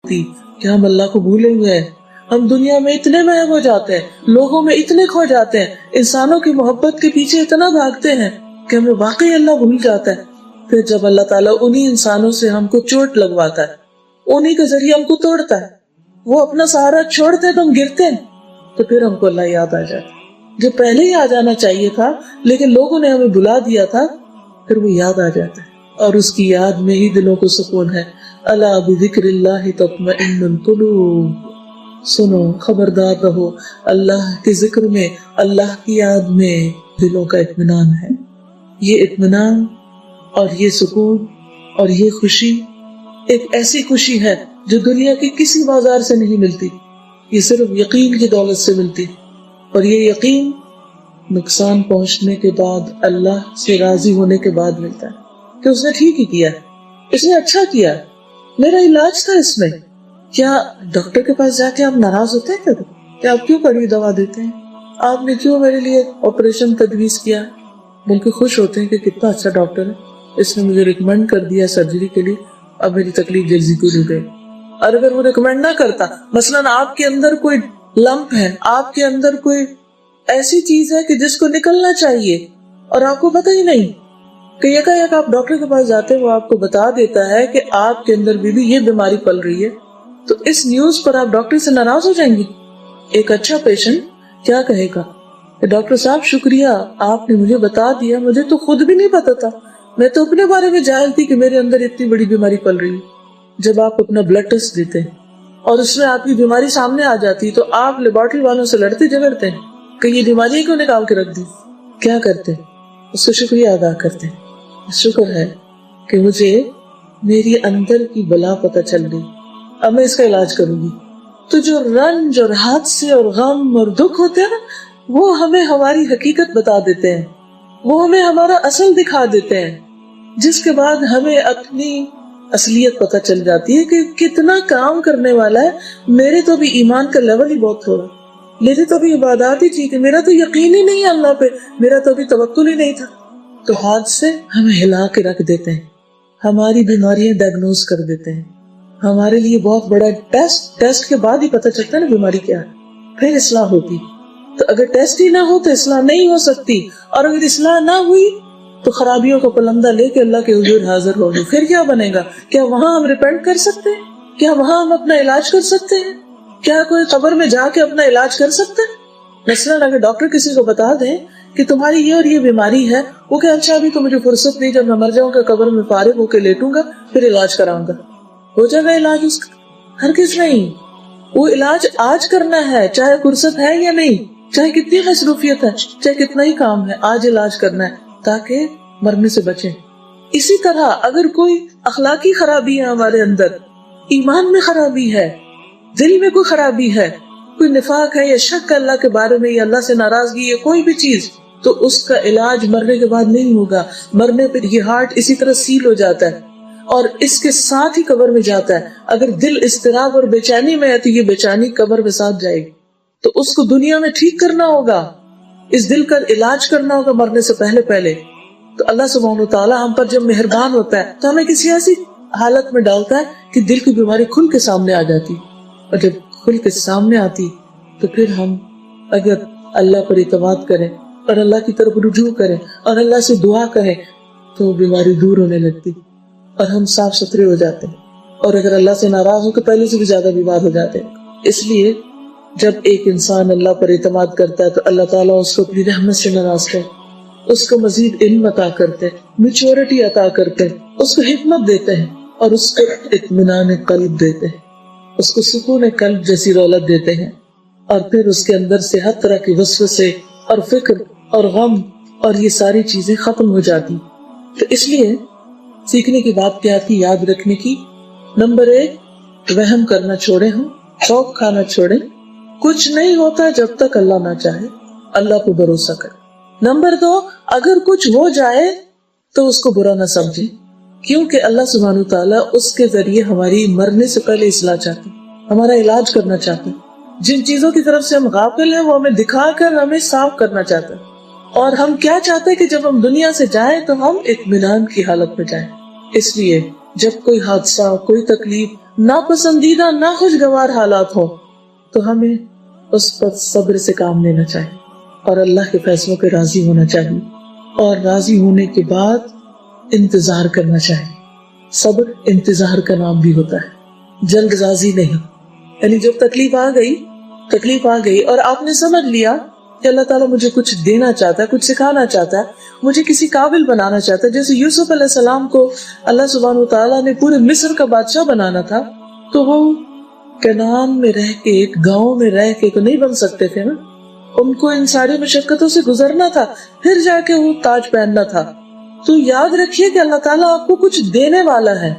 تھی کہ ہم اللہ کو بھولے ہوئے ہیں. ہم دنیا میں اتنے محو ہو جاتے ہیں, لوگوں میں اتنے کھو جاتے ہیں, انسانوں کی محبت کے پیچھے اتنا بھاگتے ہیں کہ ہمیں واقعی اللہ بھول جاتا ہے. پھر جب اللہ تعالیٰ انہی انسانوں سے ہم کو چوٹ لگواتا ہے, انہی کے ذریعے ہم کو توڑتا ہے, وہ اپنا سہارا چھوڑتے ہیں تو ہم گرتے ہیں, تو پھر ہم کو اللہ یاد آ جاتا ہے جو پہلے ہی آ جانا چاہیے تھا لیکن لوگوں نے ہمیں بلا دیا تھا. پھر وہ یاد آ جاتا ہے اور اس کی یاد میں ہی دلوں کو سکون ہے. الا بذکر اللہ تطمئن القلوب, سنو خبردار رہو, اللہ کے ذکر میں, اللہ کی یاد میں دلوں کا اطمینان ہے. یہ اطمینان اور یہ سکون اور یہ خوشی ایک ایسی خوشی ہے جو دنیا کی کسی بازار سے نہیں ملتی, یہ صرف یقین کی دولت سے ملتی. اور یہ یقین نقصان پہنچنے کے بعد, اللہ سے راضی ہونے کے بعد ملتا ہے کہ اس نے ٹھیک ہی کیا, اس نے اچھا کیا, میرا علاج تھا اس میں. کیا ڈاکٹر کے پاس جا کے آپ ناراض ہوتے ہیں کیا آپ کیوں کڑوی دوا دیتے ہیں, آپ نے کیوں میرے لیے آپریشن تجویز کیا, بلکہ خوش ہوتے ہیں کہ کتنا اچھا ڈاکٹر ہے, اس نے مجھے ریکمینڈ کر دیا سرجری کے لیے, اب میری تکلیف جلدی پوری ہو گئی. اور اگر وہ ریکمینڈ نہ کرتا, مثلاً آپ کے اندر کوئی لمپ ہے, آپ کے اندر کوئی ایسی چیز ہے کہ جس کو نکلنا چاہیے اور آپ کو پتہ ہی نہیں, کہ یکا آپ ڈاکٹر کے پاس جاتے ہیں, وہ آپ کو بتا دیتا ہے کہ آپ کے اندر بھی یہ بیماری پل رہی ہے, تو اس نیوز پر آپ ڈاکٹر سے ناراض ہو جائیں گے؟ ایک اچھا پیشنٹ کیا کہے گا کہ ڈاکٹر صاحب شکریہ, آپ نے مجھے بتا دیا, مجھے تو خود بھی نہیں پتا تھا, میں تو اپنے بارے میں جاہل تھی کہ میرے اندر اتنی بڑی بیماری پل رہی ہے. جب آپ اپنا بلڈ ٹیسٹ دیتے ہیں اور اس میں آپ کی بیماری سامنے آ جاتی تو آپ لیبارٹری والوں سے لڑتے جھگڑتے ہیں کہ یہ بیماری کیوں نکال کے رکھ دی. کیا کرتے ہیں؟ اس کو شکریہ ادا کرتے ہیں, شکر ہے کہ مجھے میری اندر کی بلا پتہ چل گئی, اب میں اس کا علاج کروں گی. تو جو رنج اور حادثے اور غم اور دکھ ہوتے ہیں نا, وہ ہمیں ہماری حقیقت بتا دیتے ہیں, وہ ہمیں ہمارا اصل دکھا دیتے ہیں, جس کے بعد ہمیں اپنی اصلیت پتہ چل جاتی ہے کہ کتنا کام کرنے والا ہے. میرے تو بھی ایمان کا لیول ہی بہت تھوڑا, میری تو بھی عبادات ہی ٹھیک ہے, میرا تو یقین ہی نہیں ہے اللہ پہ, میرا تو بھی توکل ہی نہیں تھا. تو حادثے ہمیں ہلا کے رکھ دیتے ہیں, ہماری بیماریاں ڈائگنوز کر دیتے ہیں, ہمارے لیے بہت بڑا ٹیسٹ کے بعد ہی پتہ چلتا ہے نا بیماری کیا ہے, پھر اصلاح ہوتی. تو اگر ٹیسٹ ہی نہ ہو تو اصلاح نہیں ہو سکتی, اور اگر اصلاح نہ ہوئی تو خرابیوں کا پلندہ لے کے اللہ کے حضور حاضر ہو گئے, پھر کیا بنے گا؟ کیا وہاں ہم ریپینٹ کر سکتے ہیں؟ کیا وہاں ہم اپنا علاج کر سکتے ہیں؟ کیا کوئی قبر میں جا کے اپنا علاج کر سکتے ہیں؟ مثلاً اگر ڈاکٹر کسی کو بتا دیں کہ تمہاری یہ اور یہ بیماری ہے, وہ کہ اچھا ابھی تو مجھے فرصت نہیں, جب میں مر جاؤں گا قبر میں فارغ ہو کے لیٹوں گا پھر علاج کراؤں گا, ہو جائے گا علاج اس کا؟ ہرگز نہیں. وہ علاج آج کرنا ہے, چاہے فرصت ہے یا نہیں, چاہے کتنی مصروفیت ہے, چاہے کتنا ہی کام ہے, آج علاج کرنا ہے تاکہ مرنے سے بچیں. اسی طرح اگر کوئی اخلاقی خرابی ہے ہمارے اندر, ایمان میں خرابی ہے, دل میں کوئی خرابی ہے, کوئی نفاق ہے یا شک اللہ کے بارے میں یا اللہ سے ناراضگی ہے, کوئی بھی چیز, تو اس کا علاج مرنے کے بعد نہیں ہوگا. مرنے پر یہ ہارٹ اسی طرح سیل ہو جاتا ہے اور اس کے ساتھ ہی قبر میں جاتا ہے. اگر دل اضطراب اور بے چینی میں ہے تو یہ بے چینی قبر میں ساتھ جائے گی. تو اس کو دنیا میں ٹھیک کرنا ہوگا, اس دل کا علاج کرنا ہوگا مرنے سے پہلے. تو اللہ سبحانہ وتعالی ہم پر جب مہربان ہوتا ہے تو ہمیں کسی ایسی حالت میں ڈالتا ہے کہ دل کی بیماری کھل کے سامنے آ جاتی, اور جب کھل کے سامنے آتی تو پھر ہم اگر اللہ پر اعتماد کریں اور اللہ کی طرف رجوع کریں اور اللہ سے دعا کریں تو بیماری دور ہونے لگتی اور ہم صاف ستھرے ہو جاتے ہیں. اور اگر اللہ سے ناراض ہو تو پہلے سے بھی زیادہ بیمار ہو جاتے ہیں. اس لیے جب ایک انسان اللہ پر اعتماد کرتا ہے تو اللہ تعالیٰ اس کو اپنی رحمت سے نواز کرے, اس کو مزید علم عطا کرتے ہیں, میچورٹی عطا کرتے ہیں, اس کو حکمت دیتے ہیں, اور اس کو اطمینان قلب دیتے ہیں, اس کو سکون قلب جیسی دولت دیتے ہیں, اور پھر اس کے اندر سے ہر طرح کی وسوسے اور فکر اور غم اور یہ ساری چیزیں ختم ہو جاتی. تو اس لیے سیکھنے کی بات کیا تھی, یاد رکھنے کی. نمبر 1, وہم کرنا چھوڑے ہم, خوف کھانا چھوڑے. کچھ نہیں ہوتا جب تک اللہ نہ چاہے, اللہ کو بھروسہ کرے. نمبر 2, اگر کچھ ہو جائے تو اس کو برا نہ سمجھے, کیونکہ اللہ سبحانہ تعالیٰ اس کے ذریعے ہماری مرنے سے پہلے اصلاح چاہتے, ہمارا علاج کرنا چاہتے. جن چیزوں کی طرف سے ہم غافل ہیں وہ ہمیں دکھا کر ہمیں صاف کرنا چاہتے ہیں. اور ہم کیا چاہتے ہیں کہ جب ہم دنیا سے جائیں تو ہم اطمینان کی حالت میں جائیں. اس لیے جب کوئی حادثہ، کوئی تکلیف، ناپسندیدہ، ناخوشگوار حالات ہو تو ہمیں اس پر صبر سے کام لینا چاہیے اور اللہ کے فیصلوں پہ راضی ہونا چاہیے، اور راضی ہونے کے بعد انتظار کرنا چاہیے۔ صبر انتظار کا نام بھی ہوتا ہے، جلد بازی نہیں۔ یعنی جب تکلیف آ گئی اور آپ نے سمجھ لیا کہ اللہ تعالیٰ مجھے کچھ دینا چاہتا ہے، کچھ سکھانا چاہتا ہے، مجھے کسی قابل بنانا چاہتا ہے، جیسے یوسف علیہ السلام کو اللہ سبحانہ وتعالیٰ نے پورے مصر کا بادشاہ بنانا تھا، تو وہ کنعان میں رہ کے، ایک گاؤں میں رہ کے تو نہیں بن سکتے تھے نا، ان کو ان ساری مشقتوں سے گزرنا تھا، پھر جا کے وہ تاج پہننا تھا۔ تو یاد رکھیے کہ اللہ تعالیٰ آپ کو کچھ دینے والا ہے،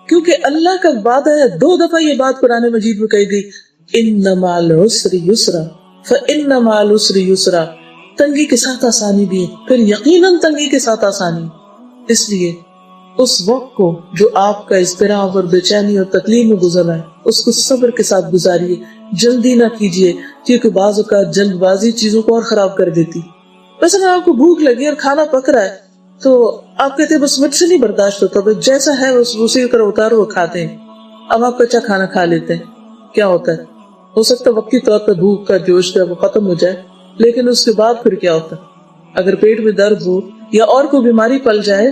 کیونکہ اللہ کا وعدہ ہے۔ 2 دفعہ یہ بات قرآن مجید میں کہی گئی، ان مع العسر یسرا فان مع العسر یسرا، تنگی کے ساتھ آسانی بھی ہے، پھر یقیناً تنگی کے ساتھ آسانی۔ اس لیے اس وقت کو جو آپ کا اضطراب اور بے چینی اور تکلیف میں گزرا ہے، اس کو صبر کے ساتھ گزاریے، جلدی نہ کیجیے، کیونکہ بعض اوقات جلد بازی چیزوں کو اور خراب کر دیتی۔ مثلا آپ کو بھوک لگی اور کھانا پک رہا ہے تو آپ کہتے ہیں بس مجھ سے نہیں برداشت ہوتا، بس جیسا ہے اسی طرح اتارو، وہ کھاتے ہیں۔ اب آپ کچا کھانا کھا لیتے ہیں، کیا ہوتا ہے؟ ہو سکتا ہے وقتی طور پر بھوک کا جوش جو ہے وہ ختم ہو جائے، لیکن اس کے بعد پھر کیا ہوتا ہے؟ اگر پیٹ میں درد ہو یا اور کوئی بیماری پل جائے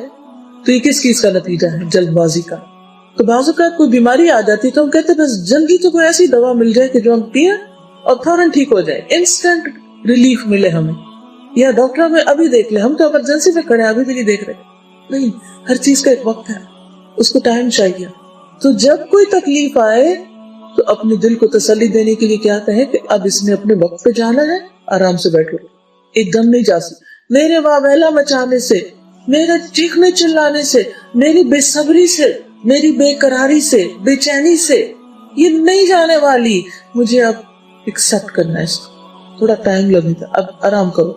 تو یہ کس چیز کا نتیجہ ہے؟ جلد بازی کا۔ تو بعض اوقات کوئی بیماری آ جاتی تو ہم کہتے ہیں بس جلدی تو کوئی ایسی دوا مل جائے کہ جو ہم پئیں اور فوراً ٹھیک ہو جائے، انسٹنٹ ریلیف ملے ہمیں، یا ڈاکٹر میں ابھی دیکھ لیں، ہم تو ایمرجنسی میں کھڑے ہیں ابھی بھی نہیں دیکھ رہے۔ نہیں، ہر چیز کا ایک وقت ہے، اس کو ٹائم چاہیے۔ تو جب کوئی تکلیف آئے تو اپنے دل کو تسلی دینے کے لیے کیا کہیں کہ اب اس نے اپنے وقت پہ جانا ہے، آرام سے بیٹھو، ایک دم نہیں جا سکتے۔ میرے واویلا مچانے سے، میرے چیخنے چلانے سے، میری بے صبری سے، میری بے قراری سے، بے چینی سے یہ نہیں جانے والی، مجھے اب ایکسپٹ کرنا ہے، اس کو تھوڑا ٹائم لگے گا، اب آرام کرو۔